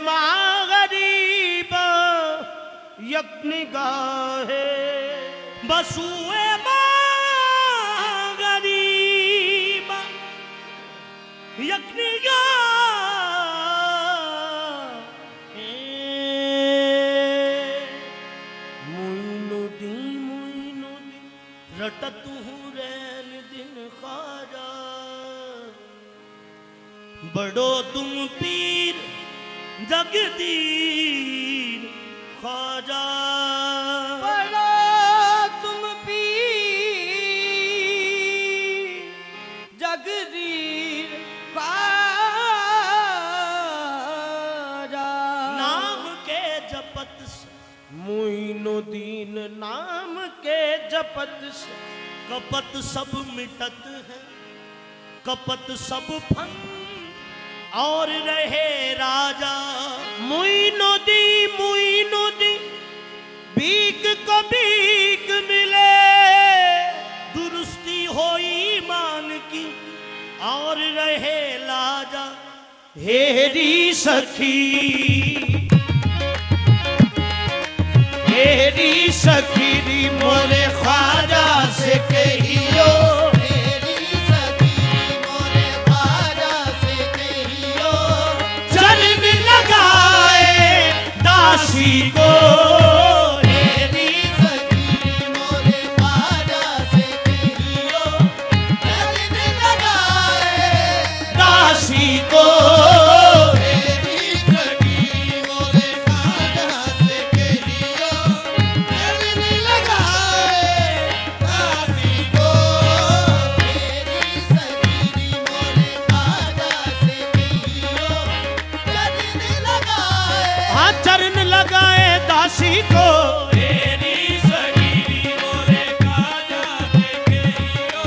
माँ गरीब यक निगाहे बसुए माँ गरीब यक निगाहे मुइनुद्दीन रटत हूँ रैन दिन ख्वाजा बड़ो तुम पीर जगदीर ख्वाजा बड़ो तुम पीर जगदीर ख्वाजा नाम के जपत से मुइनुद्दीन नाम के जपत से कपट सब मिटत है कपट सब फन और रहे राजा मुइनुद्दीन भीख को भीख मिले दुरुस्ती हो ईमान की और रहे लाजा हेरी सखी हेरी सखी मोरे ख्वाजा से कहियो दासी को हेरी सखी मोरे ख्वाजा से कहियो चरण लगाए दासी को हेरी सखी मोरे ख्वाजा से कहियो चरण लगाए दासी को हेरी सखी मोरे ख्वाजा से कहियो चरण लगाए हाँ चरण लगाए दासी को हेरी सखी मोरे ख्वाजा से कहियो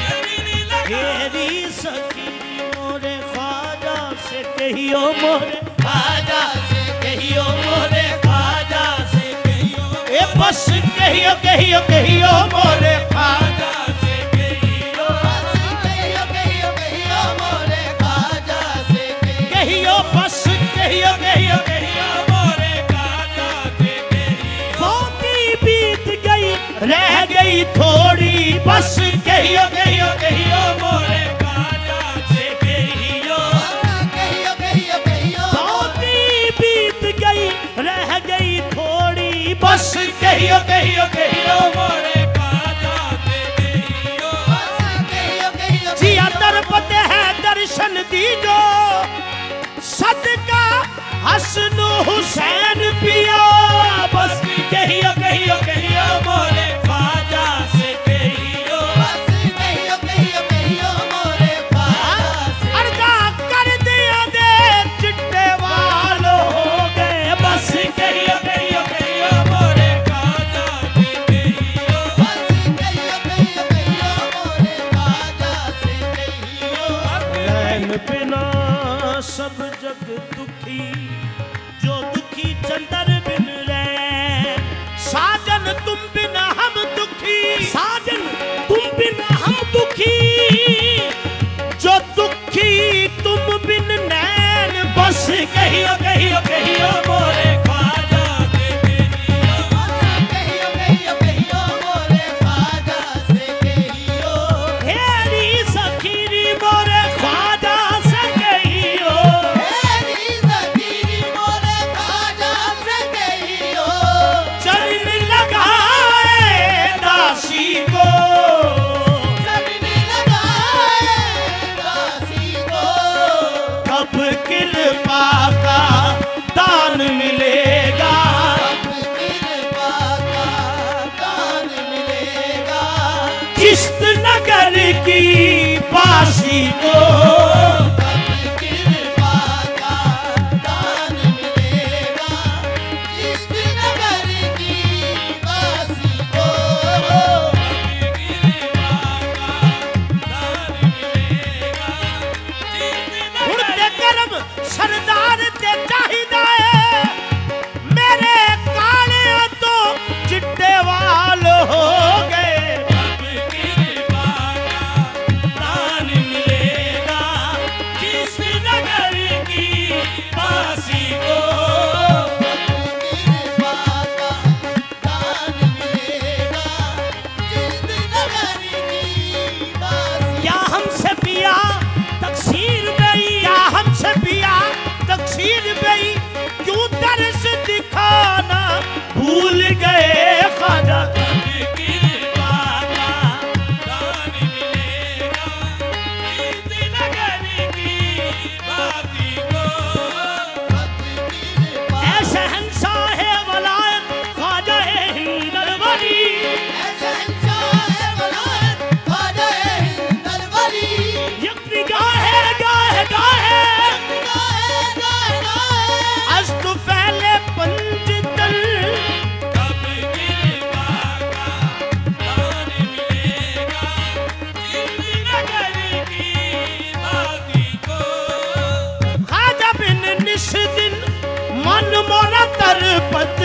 चरण लगाए हेरी सखी मोरे ख्वाजा से कहियो मोरे ख्वाजा से कहियो मोरे ख्वाजा से कहियो ए बस कहियो कहियो कहियो मोरे ख्वाजा से कहियो बस कहियो कहियो कहियो मोरे ख्वाजा से कहियो बस कहियो कहियो कहियो मोरे ख्वाजा से कहियो मोती बीत गई रह गई थोड़ी बस कहियो कहियो कहियो मोरे ख्वाजा से कहियो कहियो कहियो कहियो मोती बीत गई रह गई थोड़ी बस कहियो कहियो कहियो मोरे ख्वाजा से कहियो बस कहियो कहियो जिया तरपते है दर्शन दीजो सदका हसन हुसैन पिया बस कहियो कहियो कहियो मोरे ख्वाजा से कहियो बस कहियो कहियो कहियो मोरे ख्वाजा से अर्जा कर दिया दे चिट्टे वाल हो गए बस कहियो कहियो कहियो मोरे ख्वाजा से कहियो बस कहियो कहियो कहियो मोरे ख्वाजा से कहियो लैन बिना सब जग दुखी जो दुखी चंदर बिन रहे साजन तुम बिना हम दुखी साजन तुम बिना हम दुखी जो दुखी तुम बिन नैन बस कहियो कहियो कहियो मोरे ख्वाजा से कहियो बस कहियो कहियो कहियो मोरे ख्वाजा से कहियो हेरी सखी मोरे ख्वाजा से कहियो हेरी सखी मोरे ख्वाजा से कहियो चरण लगाए दासी को चरण लगाए दासी को कब कृपा का दान मिलेगा कब कृपा का दान मिलेगा किस्त नगर की बासी को कब कृपा का दान मिलेगा किस्त नगर की बासी को कब कृपा का दान मिलेगा उड़ते करम सरदार ते चाहिदा है मेरे काले तो चिट्टे वाल हो गए कब कृपा का दान मिलेगा तरपत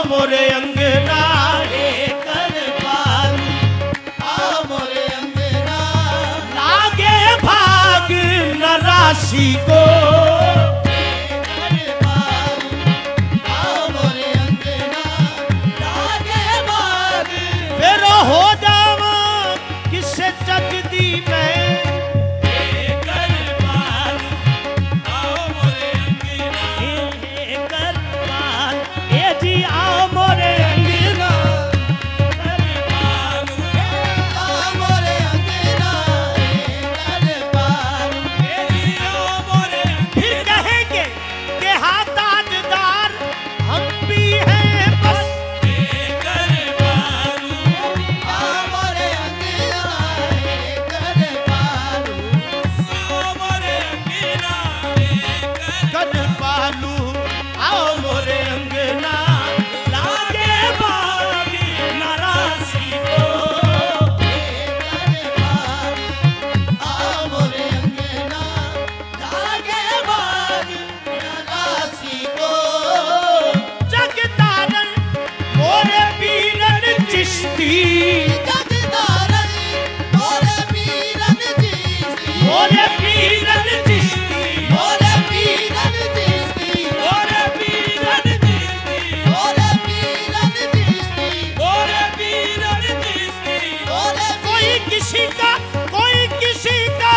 मोरे अंगना हे कर पालू आओ मोरे अंगना लागे भाग न राशि को कर पालू आओ मोरे अंगना लागे भाग फिर हो जावा किससे जगदी मैं कर पालू आओ मोरे अंगना हे कर पाल ए जी आओ मोरे अंगना कर पालू आओ मोरे अंगना कर पालू ए जी आओ मोरे फिर कहेंगे कि हाँ ताजदार हम भी हैं बस कर पालू आओ मोरे अंगना कर पालू आओ मोरे अंगना कर पालू आओ मोरे अंगना लागे बाग नारासी को कर पालू आओ मोरे अंगना लागे बाग नारासी को जगदारन मोरे पीरन चिश्ती जगदारन मोरे पीरन चिश्ती मोरे पीरन चिश्ती मोरे पीरन चिश्ती मोरे पीरन चिश्ती मोरे पीरन चिश्ती मोरे पीरन चिश्ती मोरे कोई किसी का कोई किसी का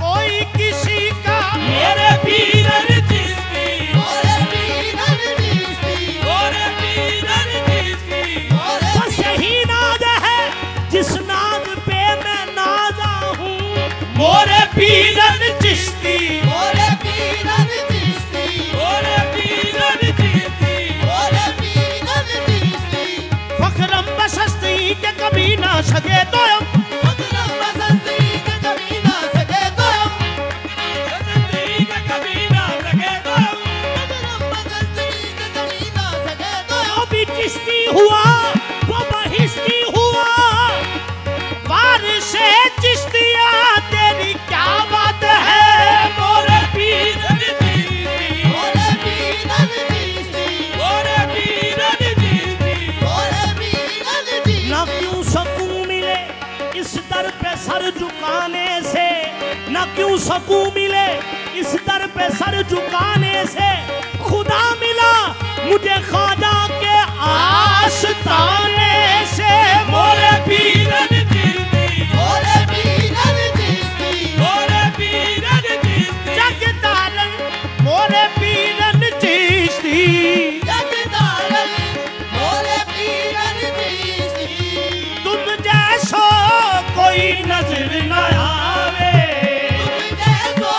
कोई किसी का मेरे पीरन चिश्ती मोरे पीरन चिश्ती मोरे पीरन चिश्ती बस यही नाज है जिस नाज पे मैं नाजा हूँ मोरे पीरन चिश्ती मोरे पीरन चिश्ती मोरे पीरन चिश्ती मोरे पीरन चिश्ती फखरम बसस्ती के कभी ना सके तो फखरम बसस्ती के कभी ना सके तो बसस्ती के कभी ना सके तो फखरम बसस्ती के कभी ना सके तो जो भी चिश्ती हुआ वो बहिश्ती हुआ वारिसे चिश्तिया तेरी क्या बात है मोरे पीरन चिश्ती मोरे पीरन चिश्ती मोरे पीरन चिश्ती मोरे पीरन चिश्ती ना क्यों सकून मिले इस दर पे सर झुकाने से ना क्यों सकून मिले इस दर पे सर झुकाने से खुदा मिला मुझे ख्वाजा के आस्ताने से मोरे पीरन चिश्ती मोरे पीरन चिश्ती मोरे पीरन चिश्ती जगदारन मोरे पीरन चिश्ती जगदारन मोरे पीरन चिश्ती तुम जैसो कोई नजर न आवे तुम जैसो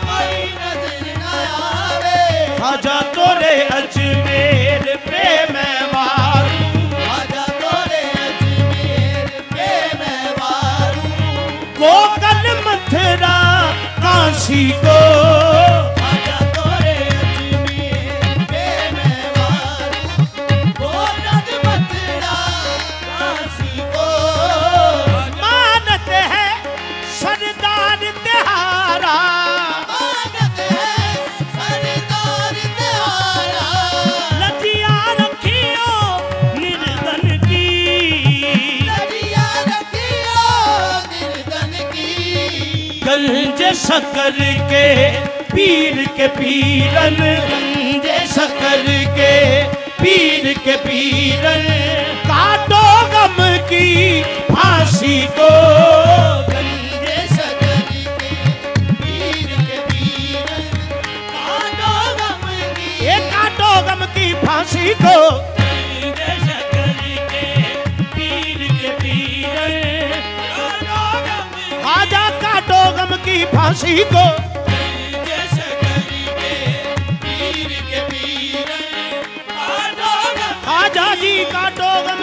कोई नजर न आवे ख्वाजा तोरे अजमेर पे मैं वारू ख्वाजा तोरे अजमेर पे मैं वारू गोकर्ण मथुरा काशी को ख्वाजा तोरे अजमेर पे मैं वारू गोकर्ण मथुरा काशी को मानत है सरदार तिहारा मानत है सरदार तिहारा लजिया रखियो निर्धन की लजिया रखियो निर्धन की गंज शकर के पीर के पीरन गंज शकर के पीर के पीरन काटो गम की फांसी को गंज शकर के पीर के पीरन काटो गम की ये काटो गम की फांसी को गंज शकर के पीर के पीरन काटो गम की फांसी को जैसे करेंगे पीर के पीर काटोगा खाजा जी काटोगा